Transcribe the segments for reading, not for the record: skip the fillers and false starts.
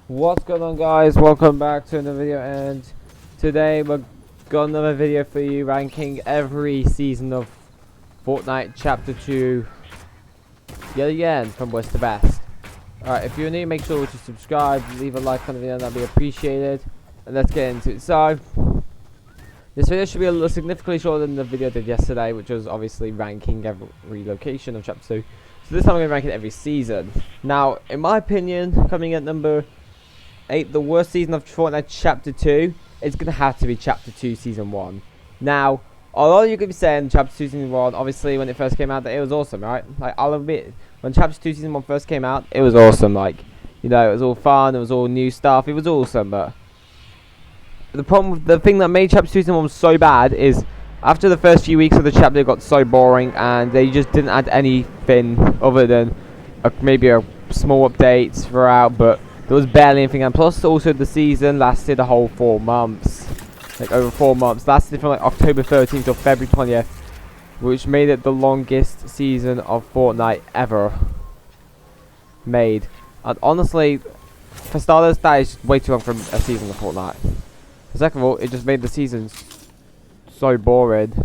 What's going on, guys? Welcome back to another video, and today we've got another video for you ranking every season of Fortnite Chapter 2 yet again from worst to best. Alright, if you're new, make sure to subscribe, leave a like on the video, that'd be appreciated, and let's get into it. So this video should be a little significantly shorter than the video I did yesterday, which was obviously ranking every location of Chapter 2. So this time I'm going to rank it every season. Now, in my opinion, coming at number 8, the worst season of Fortnite Chapter 2, it's going to have to be Chapter 2 Season 1. Now, although you could be saying Chapter 2 Season 1, obviously when it first came out, that it was awesome, right? Like, I'll admit, when Chapter 2 Season 1 first came out, it was awesome. Like, you know, it was all fun, it was all new stuff, it was awesome, but the thing that made Chapter 2 Season 1 so bad is after the first few weeks of the chapter, it got so boring, and they just didn't add anything other than maybe a small updates throughout, but there was barely anything. And plus, also the season lasted a whole 4 months, like over 4 months. Lasted from like October 13th to February 20th, which made it the longest season of Fortnite ever made. And honestly, for starters, that is way too long for a season of Fortnite. Second of all, it just made the season so boring.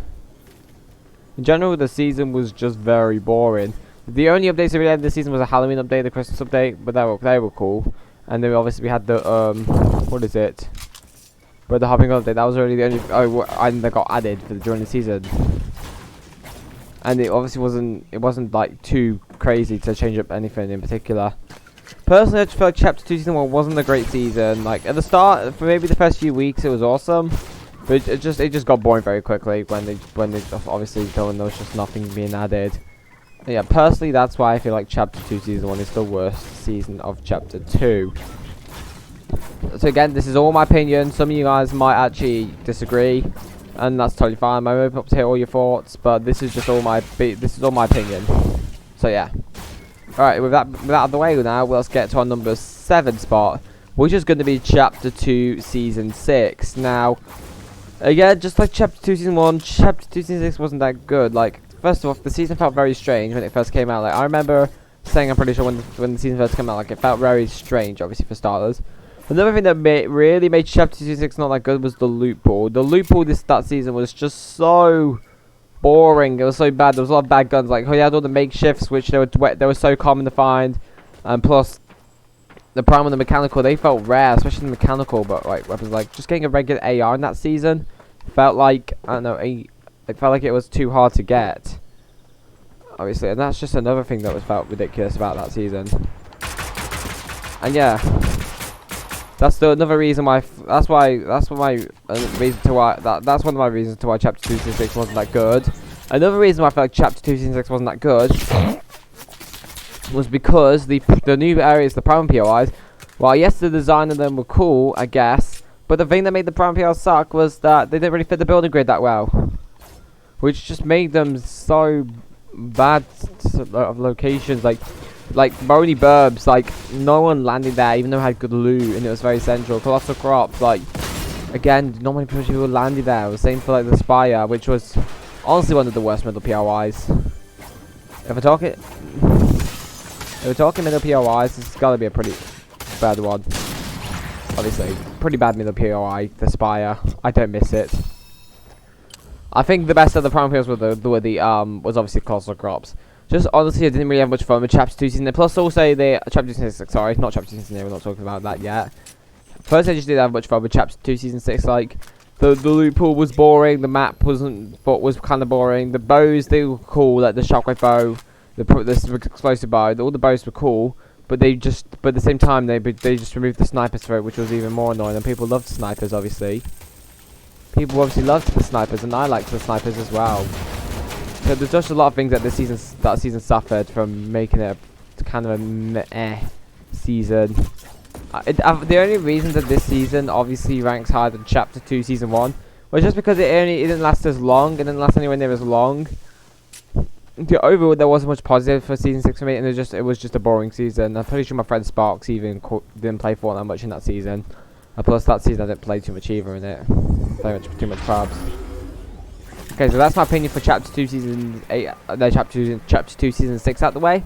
In general, the season was just very boring. The only updates that we had this season was a Halloween update, the Christmas update, but they were cool. And then obviously we had the what is it? But the hopping update, that was already the only item that got added during the season. And it obviously wasn't like too crazy to change up anything in particular. Personally, I just felt like Chapter 2 Season 1 wasn't a great season. Like at the start, for maybe the first few weeks, it was awesome. But it just got boring very quickly when they obviously there was just nothing being added. Yeah, personally, that's why I feel like Chapter 2 Season 1 is the worst season of Chapter 2. So again, this is all my opinion. Some of you guys might actually disagree, and that's totally fine. I'm open up to hear all your thoughts, but this is just all my opinion. So yeah. Alright, with that out of the way now, let's get to our number 7 spot, which is going to be Chapter 2 Season 6. Now, again, just like Chapter 2 Season 1, Chapter 2 Season 6 wasn't that good. Like, first of all, the season felt very strange when it first came out. Like, I remember saying, I'm pretty sure when the season first came out, like, it felt very strange, obviously, for starters. Another thing that really made Chapter 2 Season 6 not that good was the loot pool. The loot pool that season was just so boring. It was so bad. There was a lot of bad guns. Like, you had all the makeshifts, which they were so common to find. And plus, the prime and the mechanical, they felt rare, especially the mechanical, but like weapons. Like, just getting a regular AR in that season felt like, I don't know, it felt like it was too hard to get, obviously, and that's just another thing that felt ridiculous about that season. And yeah, that's another reason why. That's one of my reasons to why Chapter 2 Season 6 wasn't that good. Another reason why I felt like Chapter 2 Season 6 wasn't that good was because the new areas, the prime POIs, well, yes, the design of them were cool, I guess, but the thing that made the prime POIs suck was that they didn't really fit the building grid that well, which just made them so bad of locations. Like Boney Burbs, like no one landed there, even though it had good loot and it was very central. Colossal Crops, like again, not many people landed there. It was the same for like the Spire, which was honestly one of the worst middle POIs. If we're talking middle POIs, it's gotta be a pretty bad one. Obviously, pretty bad middle POI, the Spire. I don't miss it. I think the best of the prime POIs was obviously Colossal Crops. Just honestly, I didn't really have much fun with Chapter 2 Season. Plus, also the Chapter 2 Season 6. Sorry, not Chapter 2 Season 8. We're not talking about that yet. First, I just didn't have much fun with Chapter 2 Season 6. Like the loot pool was boring. The map was kind of boring. The bows, they were cool, like the shockwave bow, the explosive bow. All the bows were cool, but at the same time they just removed the snipers for it, which was even more annoying. And people loved snipers, obviously. People obviously loved the snipers, and I liked the snipers as well. So there's just a lot of things that that season suffered from making it a kind of a meh season. The only reason that this season obviously ranks higher than Chapter 2 Season 1 was just because it didn't last as long, it didn't last anywhere near as long. Overall, there wasn't much positive for Season 6 for me, and it was just a boring season. I'm pretty sure my friend Sparks even didn't play Fortnite much in that season. And plus, that season I didn't play too much either in it. Too much crabs. Okay, so that's my opinion for Chapter 2 Season 8, Chapter 2 Season 6 out the way.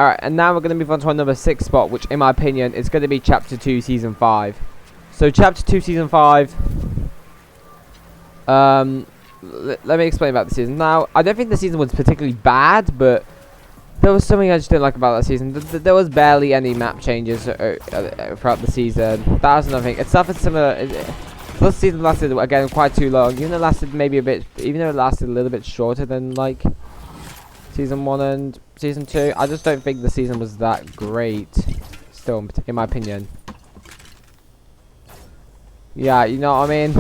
Alright, and now we're going to move on to our number 6 spot, which in my opinion is going to be Chapter 2 Season 5. So Chapter 2 Season 5, let me explain about the season. Now, I don't think the season was particularly bad, but there was something I just didn't like about that season. There was barely any map changes throughout the season. That was another thing. It suffered similar. This season lasted again quite too long. Even though it lasted maybe a bit, even though it lasted a little bit shorter than like Season 1 and Season 2, I just don't think the season was that great. Still, in my opinion. Yeah, you know what I mean.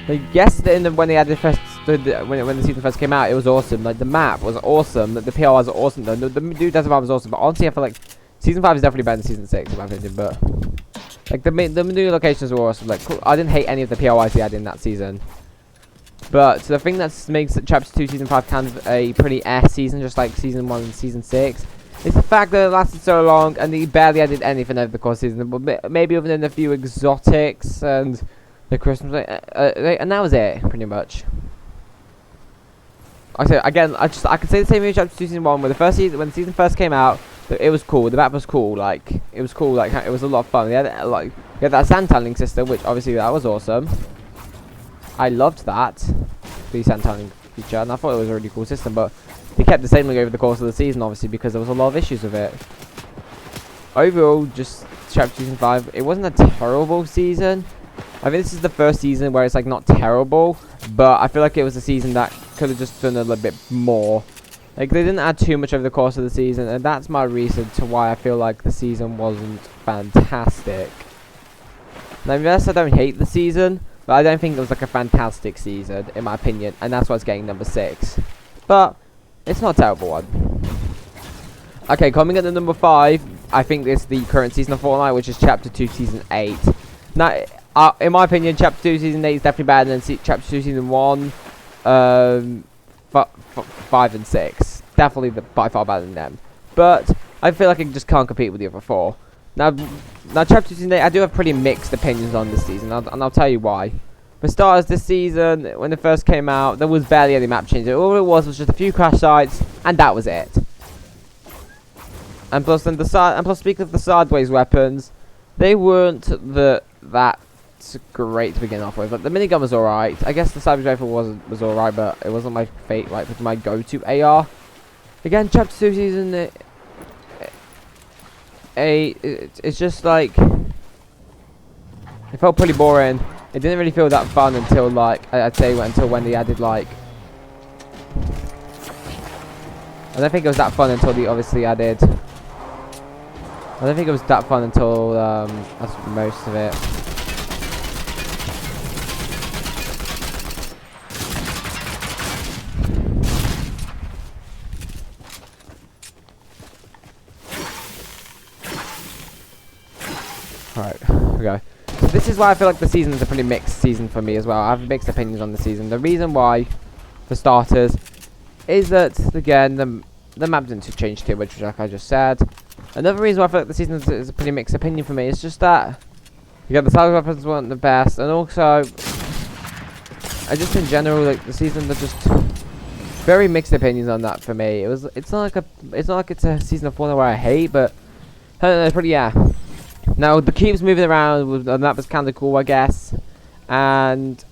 Like, yes, when they had the first. When the season first came out, it was awesome. Like, the map was awesome. The POIs are awesome. The dude does was awesome. But honestly, I feel like Season 5 is definitely better than Season 6, in my opinion. But like the new locations were awesome. Like, cool. I didn't hate any of the POIs they had in that season. But the thing that makes Chapter 2 Season 5 kind of a pretty season, just like Season 1 and Season 6, is the fact that it lasted so long and they barely added anything over the course of the season. But maybe other than a few exotics and the Christmas, and that was it, pretty much. I say again, I can say the same with Chapter 2 Season 1. When the season first came out, it was cool. The map was cool. Like, it was cool. Like, it was a lot of fun. We had that sand tunneling system, which obviously that was awesome. I loved that, the sand tunneling feature, and I thought it was a really cool system. But they kept the same over the course of the season, obviously, because there was a lot of issues with it. Overall, just Chapter 2 Season 5, it wasn't a terrible season. I think this is the first season where it's like not terrible, but I feel like it was a season that could have just done a little bit more. Like, they didn't add too much over the course of the season, and that's my reason to why I feel like the season wasn't fantastic. Now, yes, I don't hate the season, but I don't think it was like a fantastic season, in my opinion, and that's why it's getting number 6. But it's not a terrible one. Okay, coming at the number 5, I think it's the current season of Fortnite, which is Chapter 2 Season 8. Now, in my opinion, Chapter 2 Season 8 is definitely better than Chapter 2 Season 1, 5 and 6. Definitely by far better than them. But I feel like I just can't compete with the other 4. Now Chapter 2 Season 8, I do have pretty mixed opinions on this season, and I'll tell you why. For starters, this season, when it first came out, there was barely any map changes. All it was just a few crash sites, and that was it. And plus, speaking of the sideways weapons, they weren't that great to begin off with. Like, the minigun was alright. I guess the sideways rifle was alright, but it wasn't my my go-to AR. Again, Chapter 2 Season 8, it's just like, it felt pretty boring. It didn't really feel that fun until, like, I'd say until when they added, like, I don't think it was that fun until they obviously added, I don't think it was that fun until that's most of it. Alright, here we go. So this is why I feel like the season is a pretty mixed season for me as well. I have mixed opinions on the season. The reason why, for starters, is that, again, the map didn't change too much, like I just said. Another reason why I feel like the season is a pretty mixed opinion for me is just that, again, the side weapons weren't the best, and also, I just in general, like, the season was just very mixed opinions on that for me. It's not like it's a season of Fortnite where I hate, but I don't know, it's pretty, yeah. Now, the cubes moving around, and that was kind of cool, I guess. And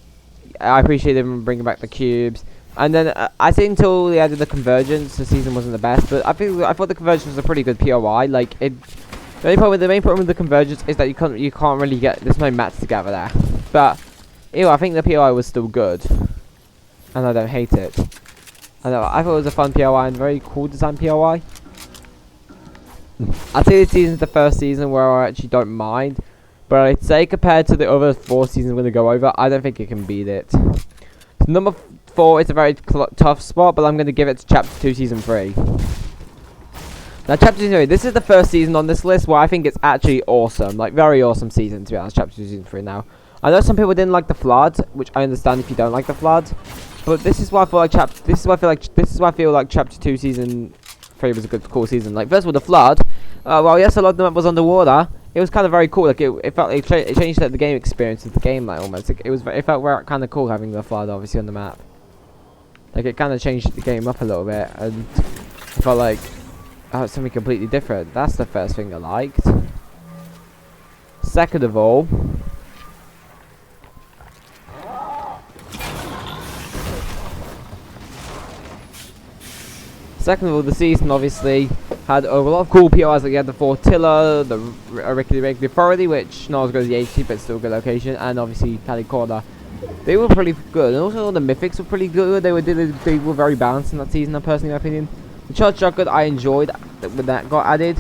I appreciate them bringing back the cubes. And then, I think until they added the convergence, the season wasn't the best. But I thought the convergence was a pretty good POI. Like, the main problem with the convergence is that you can't really get, there's no mats together there. But, I think the POI was still good. And I don't hate it. I thought it was a fun POI and very cool design POI. I'd say this season's the first season where I actually don't mind, but I'd say compared to the other 4 seasons we're going to go over, I don't think it can beat it. So number 4 is a very tough spot, but I'm going to give it to Chapter 2 Season 3. Now, Chapter 2 Season 3, this is the first season on this list where I think it's actually awesome, like very awesome season, to be honest, Chapter 2 Season 3 now. I know some people didn't like the flood, which I understand if you don't like the flood, but this is why I feel like Chapter 2 Season 3 was a good, cool season. Like, first of all, the flood. Well, yes, a lot of the map was underwater. It was kind of very cool. Like, it felt it changed the game experience of the game, like almost. It felt kind of cool having the flood, obviously, on the map. Like, it kind of changed the game up a little bit, and I felt like something completely different. That's the first thing I liked. Second of all, the season obviously had a lot of cool POIs. Like you had the Fortilla, the Rickety Rick Authority, which not as good as the HT, but still a good location, and obviously Tally Corner. They were pretty good, and also all the mythics were pretty good. They were very balanced in that season, personally, in my opinion. The charge shotgun I enjoyed when that got added.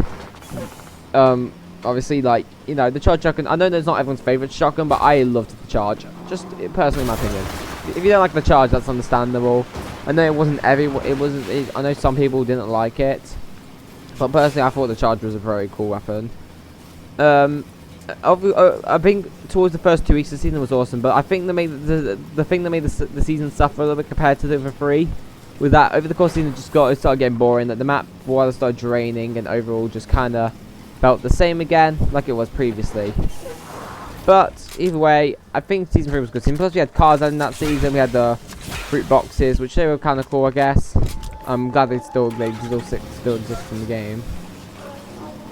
Obviously, like, you know, the charge shotgun, I know that's not everyone's favorite shotgun, but I loved the charge. Just personally, in my opinion. If you don't like the charge, that's understandable. I know it wasn't I know some people didn't like it, but personally, I thought the charge was a very cool weapon. I think towards the first 2 weeks of the season was awesome, but I think they made the thing that made the season suffer a little bit compared to the other three was that over the course of the season it started getting boring. That the map while started draining and overall just kind of felt the same again like it was previously. But either way, I think season 3 was a good season. Plus we had cars in that season. We had the fruit boxes, which they were kind of cool, I guess. I'm glad they still exist in the game.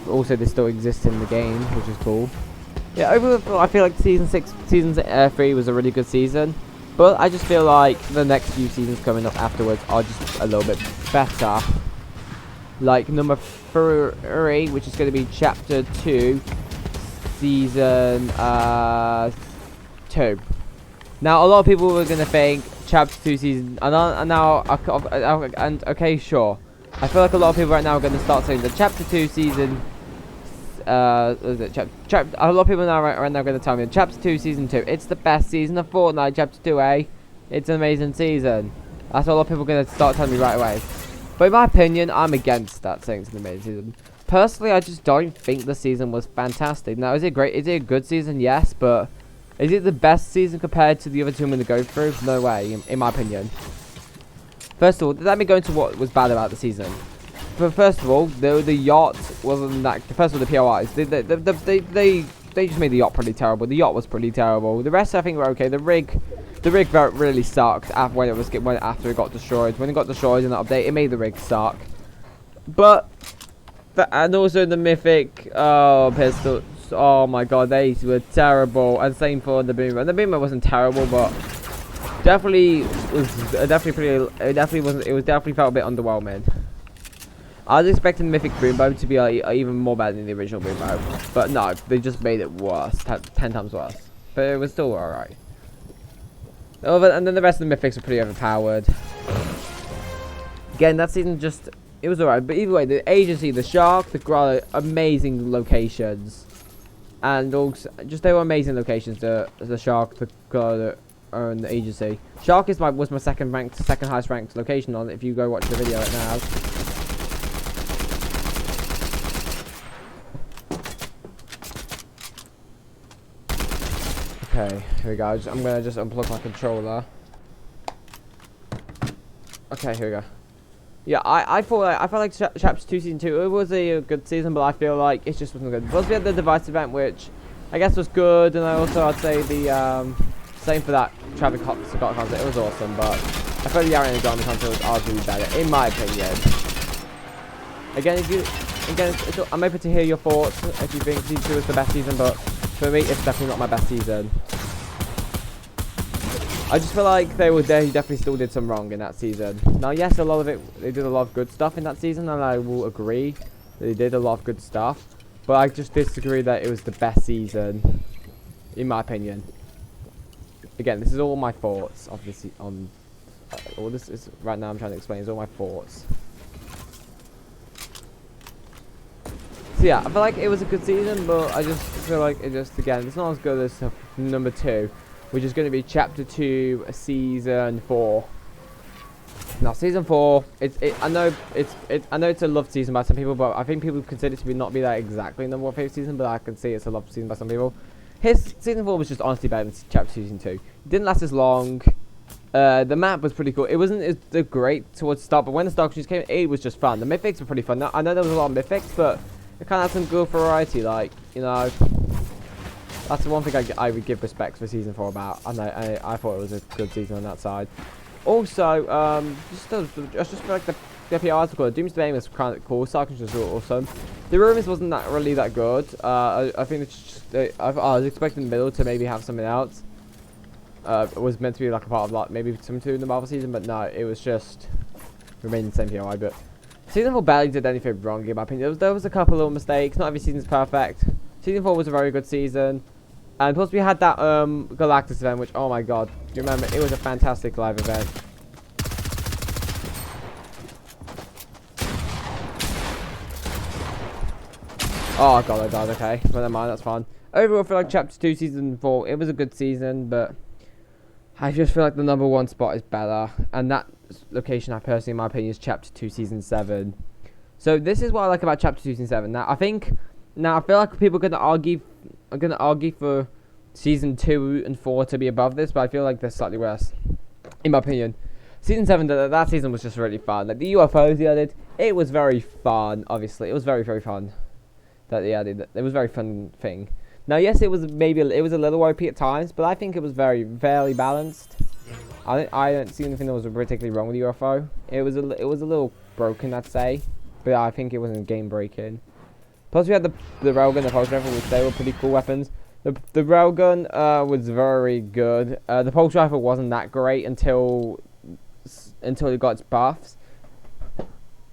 Also, they still exist in the game, which is cool. Yeah, overall, I feel like season 3 was a really good season, but I just feel like the next few seasons coming up afterwards are just a little bit better. Like number 3, which is going to be chapter 2, season 2. Now, a lot of people were going to think chapter 2 season, and okay, sure. I feel like a lot of people right now are going to start saying that chapter 2 season. A lot of people right now are going to tell me that chapter 2 season 2, it's the best season of Fortnite. Chapter 2A, it's an amazing season. That's what a lot of people are going to start telling me right away. But in my opinion, I'm against that saying it's an amazing season. Personally, I just don't think the season was fantastic. Now, is it great? Is it a good season? Yes, but is it the best season compared to the other two I'm going to go through? No way, in my opinion. First of all, let me go into what was bad about the season. But first of all, the yacht wasn't that. First of all, the POIs, they just made the yacht pretty terrible. The yacht was pretty terrible. The rest I think were okay. The rig really sucked after it got destroyed. When it got destroyed in that update, it made the rig suck. But and also the mythic pistols. Oh my god, they were terrible. And same for the boomer. And the boomer wasn't terrible, but definitely felt a bit underwhelming. I was expecting the mythic boombo to be even more bad than the original boombo, but no, they just made it worse, 10 times worse. But it was still alright. And then the rest of the mythics were pretty overpowered. Again, that season it was alright. But either way, the agency, the shark, the grotto, amazing locations, and also they were amazing locations. The shark, the grotto, and the agency. Shark was my second highest ranked location on it. If you go watch the video right now. Okay, here we go. I'm gonna just unplug my controller. Okay, here we go. Yeah, I felt like chapter 2 season 2 it was a good season, but I feel like it just wasn't good. Plus we had the device event, which I guess was good, and I'd say the same for that Travis Scott concert. It was awesome, but I felt the Ariana Grande concert was arguably better, in my opinion. Again, I'm open to hear your thoughts if you think season 2 was the best season, but for me, it's definitely not my best season. I just feel like they definitely still did some wrong in that season. Now, yes, they did a lot of good stuff in that season, and I will agree they did a lot of good stuff. But I just disagree that it was the best season, in my opinion. Again, this is all my thoughts, obviously, all this is right now. I'm trying to explain. It's all my thoughts. So yeah, I feel like it was a good season, but I just feel like again, it's not as good as number 2, which is going to be chapter 2, season 4. Now, season 4, I know it's a loved season by some people, but I think people consider it to not be that exactly number 1 favorite season, but I can see it's a loved season by some people. His season 4 was just honestly better than chapter 2, season 2. It didn't last as long. The map was pretty cool. It wasn't as great towards the start, but when the Star Cruise came, it was just fun. The mythics were pretty fun. Now, I know there was a lot of mythics, but it kind of had some good variety, like, you know. That's the one thing I would give respect for season 4 about. I thought it was a good season on that side. Also, I just feel like the PRs were cool. Doomsday was kind of cool. Sarkins was awesome. The Rumors wasn't really that good. I think it's just, I was expecting the middle to maybe have something else. It was meant to be like a part of like maybe some two in the Marvel season, but no, it was just remained the same PRI. But season 4 barely did anything wrong in my opinion. There was a couple little mistakes. Not every season's perfect. Season 4 was a very good season. And plus we had that Galactus event, which, oh my god, you remember, it was a fantastic live event. Oh god, I died, okay. Well, never mind, that's fine. Overall, I feel like Chapter 2 Season 4, it was a good season, but I just feel like the number 1 spot is better. And that location, I personally, in my opinion, is Chapter 2 Season 7. So this is what I like about Chapter 2 Season 7. Now, I feel like people are going to argue for Season 2 and 4 to be above this, but I feel like they're slightly worse, in my opinion. Season 7, that season was just really fun. Like, the UFOs they added, it was very fun, obviously. It was very, very fun that they added. It was a very fun thing. Now, yes, it was a little OP at times, but I think it was fairly balanced. I don't see anything that was particularly wrong with the UFO. It was a little broken, I'd say, but I think it wasn't game breaking. Plus, we had the railgun, the pulse rifle, which they were pretty cool weapons. The railgun was very good. The pulse rifle wasn't that great until it got its buffs.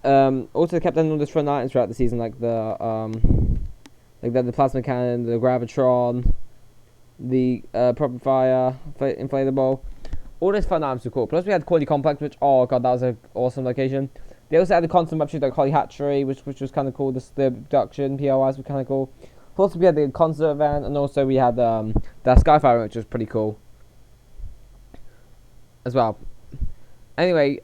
Also, they kept adding all these fun items throughout the season, like the plasma cannon, the gravitron, the proper fire, inflatable. All these fun items were cool. Plus, we had Quality Complex, which, oh god, that was an awesome location. They also had the constant map shoot like Holly Hatchery, which was kind of cool. The abduction POIs were kind of cool. Plus, we had the concert event, and also we had that Skyfire, which was pretty cool as well. Anyway,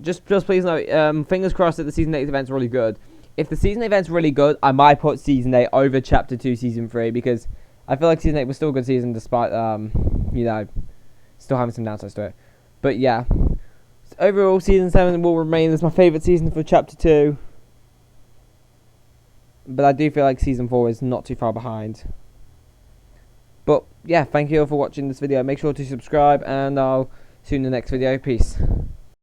just please note, fingers crossed that the Season 8 event's really good. If the Season 8 event's really good, I might put Season 8 over Chapter 2 Season 3, because I feel like Season 8 was still a good season despite, still having some downsides to it. But yeah, so overall, Season 7 will remain as my favourite season for Chapter 2. But I do feel like Season 4 is not too far behind. But yeah, thank you all for watching this video. Make sure to subscribe, and I'll see you in the next video. Peace.